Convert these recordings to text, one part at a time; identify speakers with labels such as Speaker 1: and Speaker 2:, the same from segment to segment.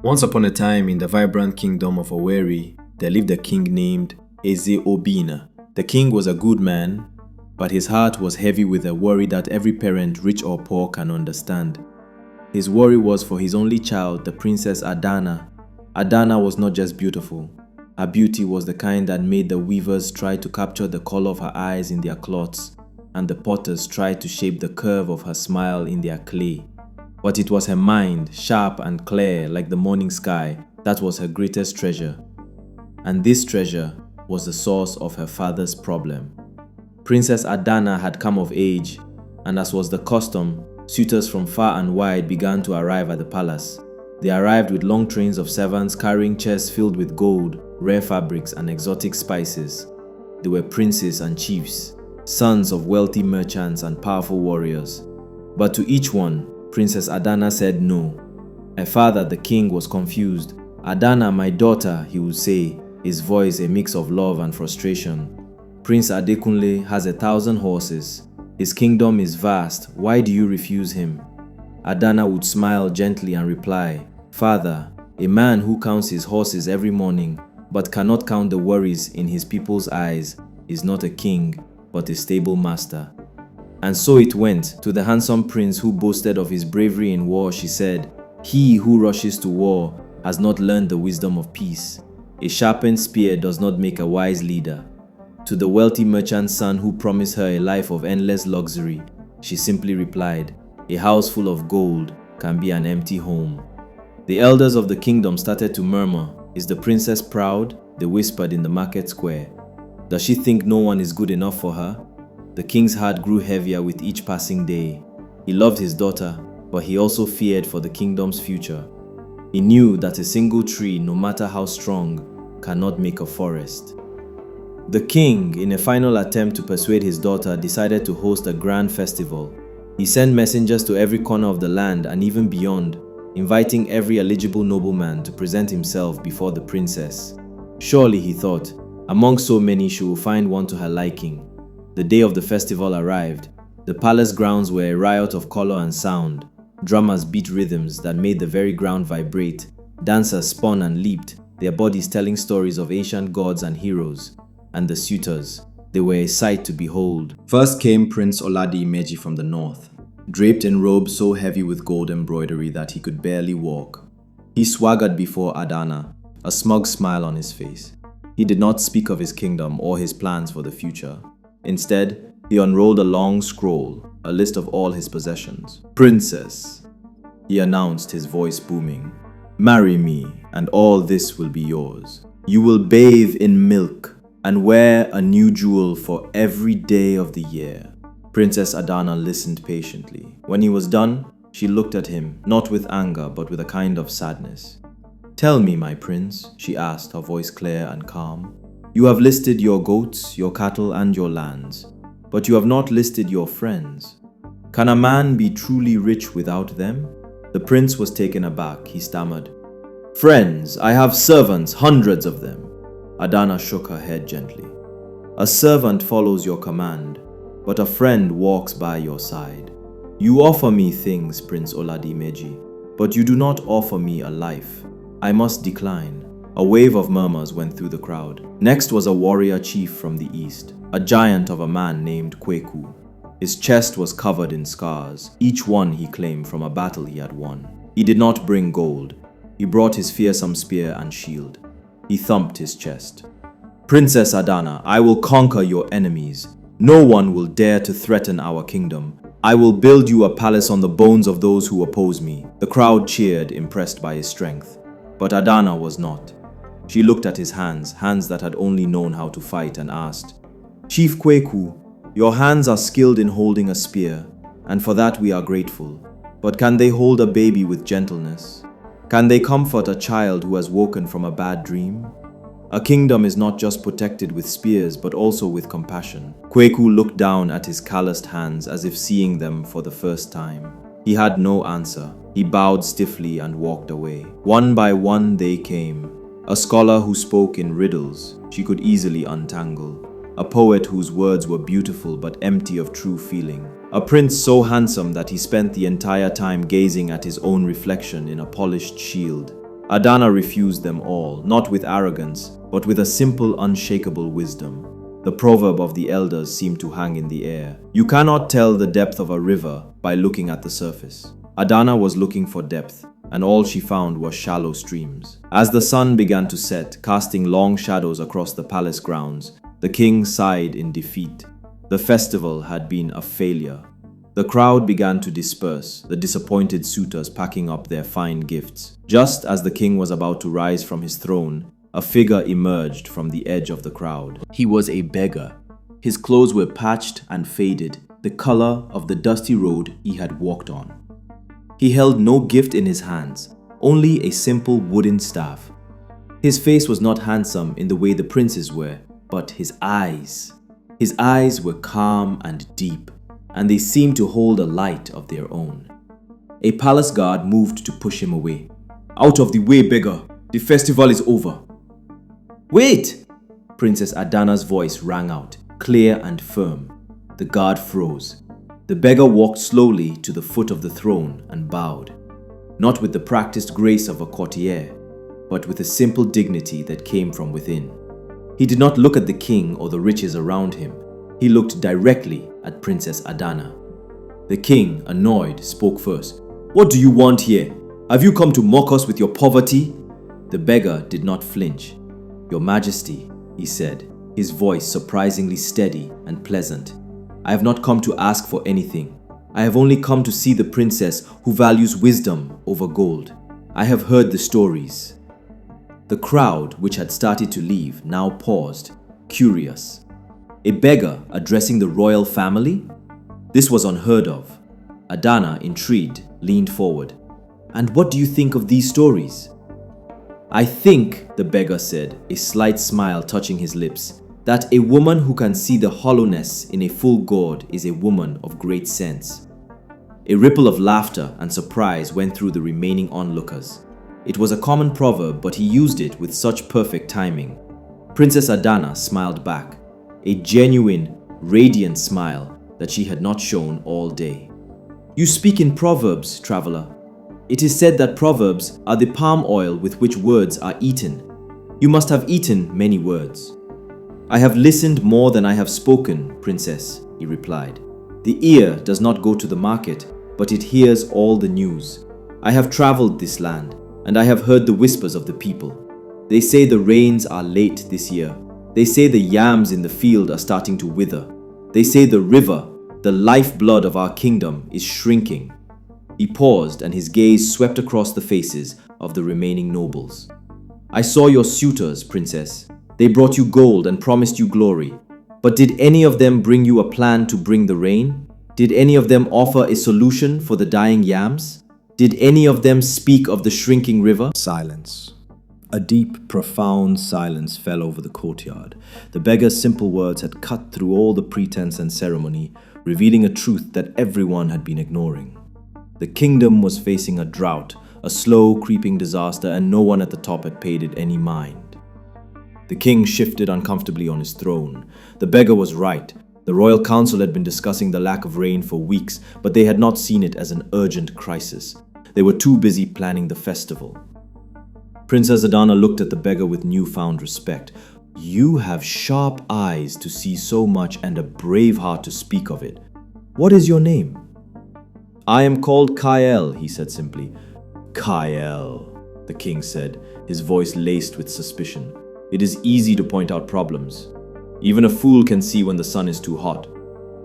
Speaker 1: Once upon a time, in the vibrant kingdom of Oweri, there lived a king named Eze-Obina. The king was a good man, but his heart was heavy with a worry that every parent, rich or poor, can understand. His worry was for his only child, the princess Adana. Adana was not just beautiful. Her beauty was the kind that made the weavers try to capture the color of her eyes in their cloths, and the potters tried to shape the curve of her smile in their clay. But it was her mind, sharp and clear like the morning sky, that was her greatest treasure. And this treasure was the source of her father's problem. Princess Adana had come of age, and as was the custom, suitors from far and wide began to arrive at the palace. They arrived with long trains of servants carrying chests filled with gold, rare fabrics, and exotic spices. They were princes and chiefs, sons of wealthy merchants and powerful warriors. But to each one, Princess Adana said no. Her father, the king, was confused. "Adana, my daughter," he would say, his voice a mix of love and frustration. "Prince Adekunle has 1,000 horses. His kingdom is vast. Why do you refuse him?" Adana would smile gently and reply, "Father, a man who counts his horses every morning but cannot count the worries in his people's eyes is not a king, but a stable master." And so it went. To the handsome prince who boasted of his bravery in war, she said, "He who rushes to war has not learned the wisdom of peace. A sharpened spear does not make a wise leader." To the wealthy merchant's son who promised her a life of endless luxury, she simply replied, "A house full of gold can be an empty home." The elders of the kingdom started to murmur. "Is the princess proud?" they whispered in the market square. "Does she think no one is good enough for her?" The king's heart grew heavier with each passing day. He loved his daughter, but he also feared for the kingdom's future. He knew that a single tree, no matter how strong, cannot make a forest. The king, in a final attempt to persuade his daughter, decided to host a grand festival. He sent messengers to every corner of the land and even beyond, inviting every eligible nobleman to present himself before the princess. Surely, he thought, among so many she will find one to her liking. The day of the festival arrived. The palace grounds were a riot of color and sound. Drummers beat rhythms that made the very ground vibrate. Dancers spun and leaped, their bodies telling stories of ancient gods and heroes. And the suitors, they were a sight to behold. First came Prince Oladimeji from the north, draped in robes so heavy with gold embroidery that he could barely walk. He swaggered before Adana, a smug smile on his face. He did not speak of his kingdom or his plans for the future. Instead, he unrolled a long scroll, a list of all his possessions. "Princess," he announced, his voice booming, "marry me, and all this will be yours. You will bathe in milk and wear a new jewel for every day of the year." Princess Adana listened patiently. When he was done, she looked at him, not with anger, but with a kind of sadness. "Tell me, my prince," she asked, her voice clear and calm. "You have listed your goats, your cattle, and your lands, but you have not listed your friends. Can a man be truly rich without them?" The prince was taken aback. He stammered, "Friends, I have servants, hundreds of them." Adana shook her head gently. "A servant follows your command, but a friend walks by your side. You offer me things, Prince Oladimeji, but you do not offer me a life. I must decline." A wave of murmurs went through the crowd. Next was a warrior chief from the east, a giant of a man named Kweku. His chest was covered in scars, each one, he claimed, from a battle he had won. He did not bring gold. He brought his fearsome spear and shield. He thumped his chest. "Princess Adana, I will conquer your enemies. No one will dare to threaten our kingdom. I will build you a palace on the bones of those who oppose me." The crowd cheered, impressed by his strength. But Adana was not. She looked at his hands that had only known how to fight, and asked, "Chief Kweku, your hands are skilled in holding a spear, and for that we are grateful. But can they hold a baby with gentleness? Can they comfort a child who has woken from a bad dream? A kingdom is not just protected with spears, but also with compassion." Kweku looked down at his calloused hands as if seeing them for the first time. He had no answer. He bowed stiffly and walked away. One by one they came. A scholar who spoke in riddles she could easily untangle. A poet whose words were beautiful but empty of true feeling. A prince so handsome that he spent the entire time gazing at his own reflection in a polished shield. Adana refused them all, not with arrogance, but with a simple, unshakable wisdom. The proverb of the elders seemed to hang in the air. You cannot tell the depth of a river by looking at the surface. Adana was looking for depth, and all she found was shallow streams. As the sun began to set, casting long shadows across the palace grounds, the king sighed in defeat. The festival had been a failure. The crowd began to disperse, the disappointed suitors packing up their fine gifts. Just as the king was about to rise from his throne, a figure emerged from the edge of the crowd. He was a beggar. His clothes were patched and faded, the color of the dusty road he had walked on. He held no gift in his hands, only a simple wooden staff. His face was not handsome in the way the princes were, but his eyes. His eyes were calm and deep, and they seemed to hold a light of their own. A palace guard moved to push him away. "Out of the way, beggar! The festival is over!" "Wait!" Princess Adana's voice rang out, clear and firm. The guard froze. The beggar walked slowly to the foot of the throne and bowed, not with the practiced grace of a courtier, but with a simple dignity that came from within. He did not look at the king or the riches around him. He looked directly at Princess Adana. The king, annoyed, spoke first. "What do you want here? Have you come to mock us with your poverty?" The beggar did not flinch. "Your Majesty," he said, his voice surprisingly steady and pleasant, "I have not come to ask for anything. I have only come to see the princess who values wisdom over gold. I have heard the stories." The crowd, which had started to leave, now paused, curious. A beggar addressing the royal family? This was unheard of. Adana, intrigued, leaned forward. "And what do you think of these stories?" "I think," the beggar said, a slight smile touching his lips, "that a woman who can see the hollowness in a full gourd is a woman of great sense." A ripple of laughter and surprise went through the remaining onlookers. It was a common proverb, but he used it with such perfect timing. Princess Adana smiled back, a genuine, radiant smile that she had not shown all day. "You speak in proverbs, traveler. It is said that proverbs are the palm oil with which words are eaten. You must have eaten many words." "I have listened more than I have spoken, princess," he replied. "The ear does not go to the market, but it hears all the news. I have traveled this land, and I have heard the whispers of the people. They say the rains are late this year. They say the yams in the field are starting to wither. They say the river, the lifeblood of our kingdom, is shrinking." He paused, and his gaze swept across the faces of the remaining nobles. "I saw your suitors, princess. They brought you gold and promised you glory. But did any of them bring you a plan to bring the rain? Did any of them offer a solution for the dying yams? Did any of them speak of the shrinking river?" Silence. A deep, profound silence fell over the courtyard. The beggar's simple words had cut through all the pretense and ceremony, revealing a truth that everyone had been ignoring. The kingdom was facing a drought, a slow, creeping disaster, and no one at the top had paid it any mind. The king shifted uncomfortably on his throne. The beggar was right. The royal council had been discussing the lack of rain for weeks, but they had not seen it as an urgent crisis. They were too busy planning the festival. Princess Adana looked at the beggar with newfound respect. "You have sharp eyes to see so much and a brave heart to speak of it. What is your name?" "I am called Kael," he said simply. "Kael," the king said, his voice laced with suspicion. "It is easy to point out problems. Even a fool can see when the sun is too hot.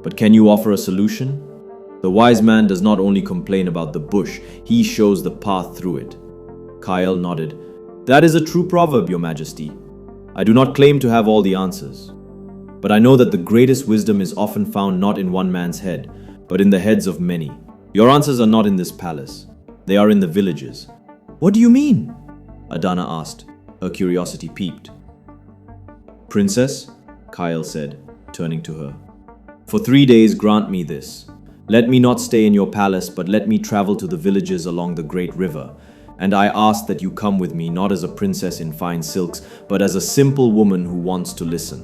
Speaker 1: But can you offer a solution? The wise man does not only complain about the bush, he shows the path through it." Kael nodded. "That is a true proverb, Your Majesty. I do not claim to have all the answers. But I know that the greatest wisdom is often found not in one man's head, but in the heads of many. Your answers are not in this palace. They are in the villages." "What do you mean?" Adana asked. Her curiosity piqued. "Princess," Kael said, turning to her, "for 3 days grant me this. Let me not stay in your palace, but let me travel to the villages along the great river. And I ask that you come with me not as a princess in fine silks, but as a simple woman who wants to listen.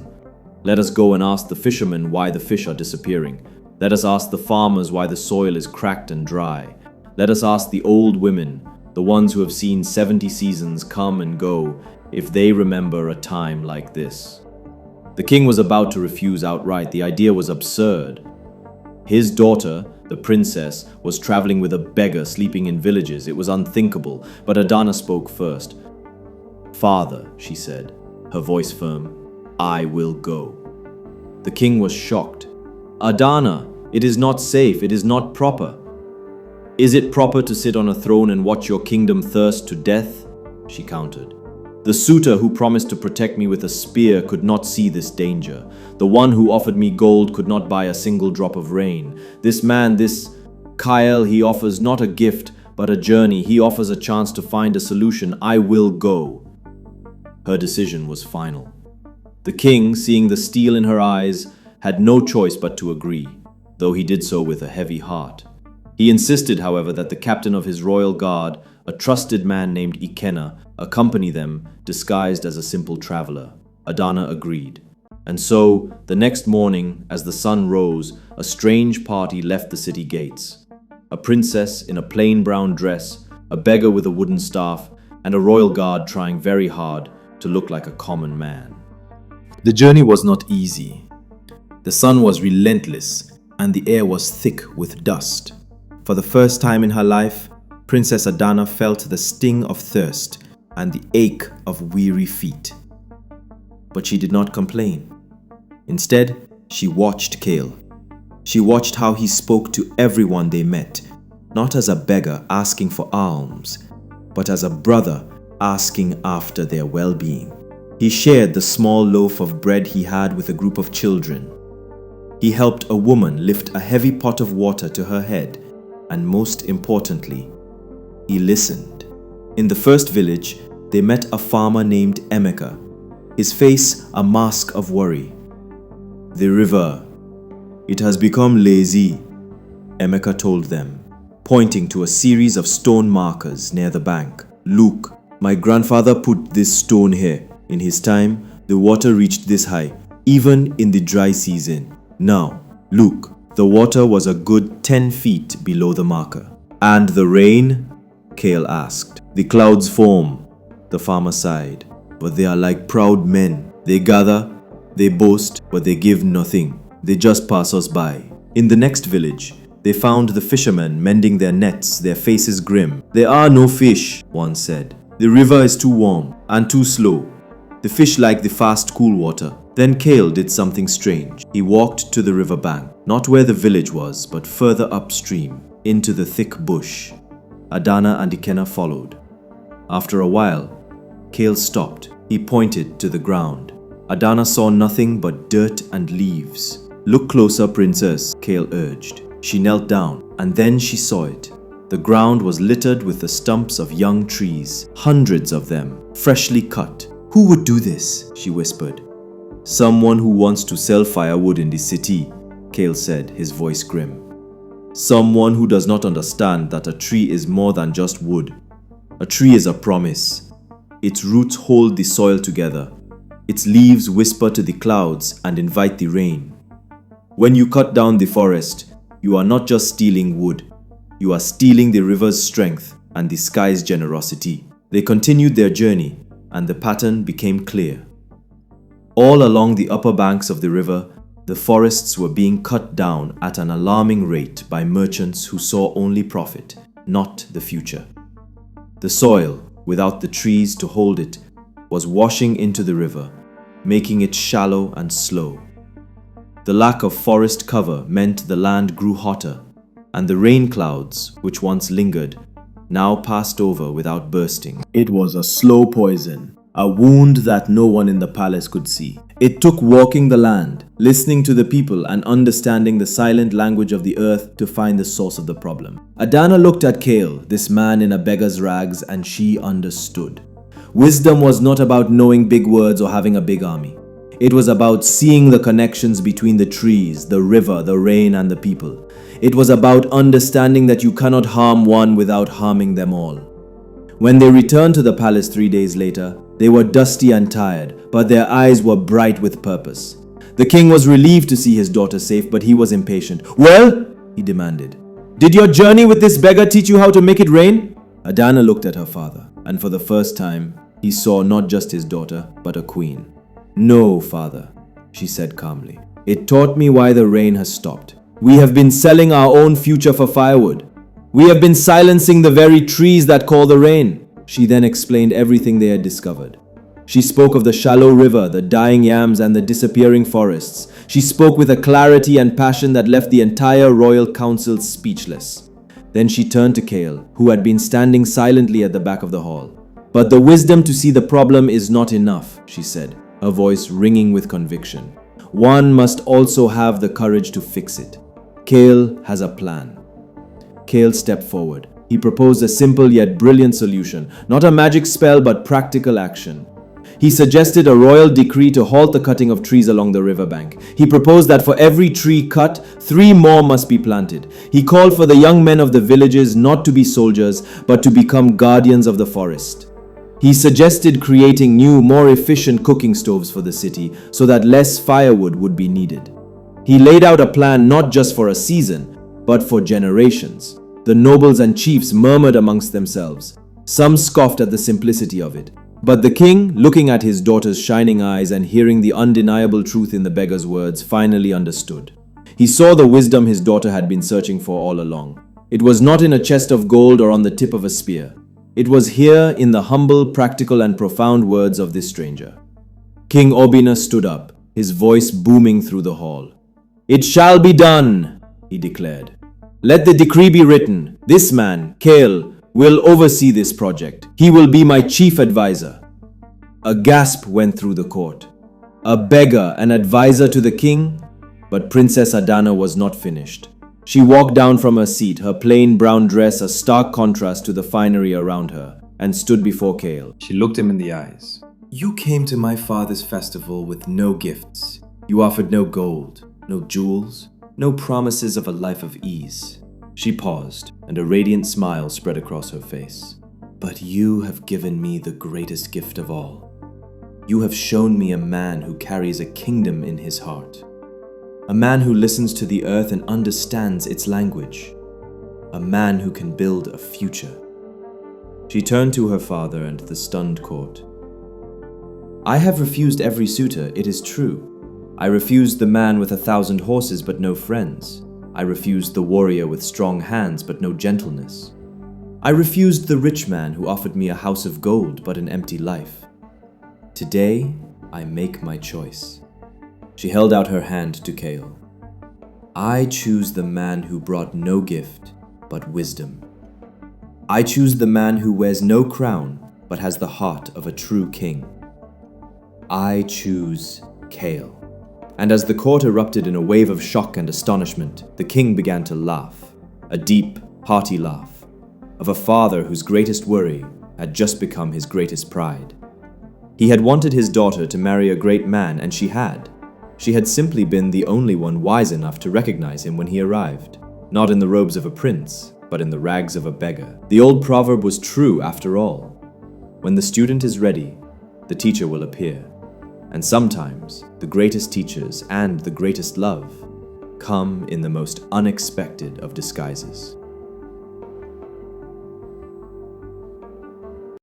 Speaker 1: Let us go and ask the fishermen why the fish are disappearing. Let us ask the farmers why the soil is cracked and dry. Let us ask the old women the ones who have seen 70 seasons come and go, if they remember a time like this. The king was about to refuse outright. The idea was absurd. His daughter, the princess, was traveling with a beggar sleeping in villages. It was unthinkable, but Adana spoke first. "Father," she said, her voice firm, "I will go." The king was shocked. "Adana, it is not safe. It is not proper." "Is it proper to sit on a throne and watch your kingdom thirst to death?" she countered. "The suitor who promised to protect me with a spear could not see this danger. The one who offered me gold could not buy a single drop of rain. This man, this Kyle, he offers not a gift, but a journey. He offers a chance to find a solution. I will go." Her decision was final. The king, seeing the steel in her eyes, had no choice but to agree, though he did so with a heavy heart. He insisted, however, that the captain of his royal guard, a trusted man named Ikenna, accompany them, disguised as a simple traveler. Adana agreed. And so, the next morning, as the sun rose, a strange party left the city gates. A princess in a plain brown dress, a beggar with a wooden staff, and a royal guard trying very hard to look like a common man. The journey was not easy. The sun was relentless, and the air was thick with dust. For the first time in her life, Princess Adana felt the sting of thirst and the ache of weary feet. But she did not complain. Instead, she watched Kale. She watched how he spoke to everyone they met, not as a beggar asking for alms, but as a brother asking after their well-being. He shared the small loaf of bread he had with a group of children. He helped a woman lift a heavy pot of water to her head, and most importantly, he listened. In the first village, they met a farmer named Emeka, his face a mask of worry. "The river, it has become lazy," Emeka told them, pointing to a series of stone markers near the bank. "Look, my grandfather put this stone here. In his time, the water reached this high, even in the dry season. Now, look, the water was a good 10 feet below the marker." "And the rain?" Kale asked. "The clouds form," the farmer sighed, "but they are like proud men. They gather, they boast, but they give nothing. They just pass us by." In the next village, they found the fishermen mending their nets, their faces grim. "There are no fish," one said. "The river is too warm and too slow. The fish like the fast, cool water." Then Kale did something strange. He walked to the river bank, not where the village was, but further upstream, into the thick bush. Adana and Ikenna followed. After a while, Kale stopped. He pointed to the ground. Adana saw nothing but dirt and leaves. "Look closer, princess," Kale urged. She knelt down, and then she saw it. The ground was littered with the stumps of young trees, hundreds of them, freshly cut. "Who would do this?" she whispered. "Someone who wants to sell firewood in the city," Kale said, his voice grim. "Someone who does not understand that a tree is more than just wood. A tree is a promise. Its roots hold the soil together. Its leaves whisper to the clouds and invite the rain. When you cut down the forest, you are not just stealing wood. You are stealing the river's strength and the sky's generosity." They continued their journey, and the pattern became clear. All along the upper banks of the river, the forests were being cut down at an alarming rate by merchants who saw only profit, not the future. The soil, without the trees to hold it, was washing into the river, making it shallow and slow. The lack of forest cover meant the land grew hotter, and the rain clouds, which once lingered, now passed over without bursting. It was a slow poison, a wound that no one in the palace could see. It took walking the land, listening to the people, and understanding the silent language of the earth to find the source of the problem. Adana looked at Kale, this man in a beggar's rags, and she understood. Wisdom was not about knowing big words or having a big army. It was about seeing the connections between the trees, the river, the rain, and the people. It was about understanding that you cannot harm one without harming them all. When they returned to the palace 3 days later, they were dusty and tired, but their eyes were bright with purpose. The king was relieved to see his daughter safe, but he was impatient. "Well," he demanded, "did your journey with this beggar teach you how to make it rain?" Adana looked at her father, and for the first time, he saw not just his daughter, but a queen. "No, father," she said calmly. "It taught me why the rain has stopped. We have been selling our own future for firewood. We have been silencing the very trees that call the rain." She then explained everything they had discovered. She spoke of the shallow river, the dying yams, and the disappearing forests. She spoke with a clarity and passion that left the entire royal council speechless. Then she turned to Kale, who had been standing silently at the back of the hall. "But the wisdom to see the problem is not enough," she said, her voice ringing with conviction. "One must also have the courage to fix it. Kale has a plan." Kale stepped forward. He proposed a simple yet brilliant solution, not a magic spell but practical action. He suggested a royal decree to halt the cutting of trees along the riverbank. He proposed that for every tree cut, 3 more must be planted. He called for the young men of the villages not to be soldiers, but to become guardians of the forest. He suggested creating new, more efficient cooking stoves for the city so that less firewood would be needed. He laid out a plan not just for a season, but for generations. The nobles and chiefs murmured amongst themselves. Some scoffed at the simplicity of it. But the king, looking at his daughter's shining eyes and hearing the undeniable truth in the beggar's words, finally understood. He saw the wisdom his daughter had been searching for all along. It was not in a chest of gold or on the tip of a spear. It was here in the humble, practical, and profound words of this stranger. King Obina stood up, his voice booming through the hall. "It shall be done," he declared. "Let the decree be written. This man, Kale, will oversee this project. He will be my chief advisor." A gasp went through the court. A beggar, an advisor to the king? But Princess Adana was not finished. She walked down from her seat, her plain brown dress a stark contrast to the finery around her, and stood before Kale.
Speaker 2: She looked him in the eyes.
Speaker 1: "You came to my father's festival with no gifts. You offered no gold, no jewels, no promises of a life of ease." She paused, and a radiant smile spread across her face. "But you have given me the greatest gift of all. You have shown me a man who carries a kingdom in his heart. A man who listens to the earth and understands its language. A man who can build a future." She turned to her father and the stunned court. "I have refused every suitor, it is true. I refused the man with 1,000 horses but no friends. I refused the warrior with strong hands but no gentleness. I refused the rich man who offered me a house of gold but an empty life. Today, I make my choice." She held out her hand to Kale. "I choose the man who brought no gift but wisdom. I choose the man who wears no crown but has the heart of a true king. I choose Kale." And as the court erupted in a wave of shock and astonishment, the king began to laugh, a deep, hearty laugh, of a father whose greatest worry had just become his greatest pride. He had wanted his daughter to marry a great man, and she had. She had simply been the only one wise enough to recognize him when he arrived, not in the robes of a prince, but in the rags of a beggar. The old proverb was true after all. When the student is ready, the teacher will appear. And sometimes, the greatest teachers and the greatest love come in the most unexpected of disguises.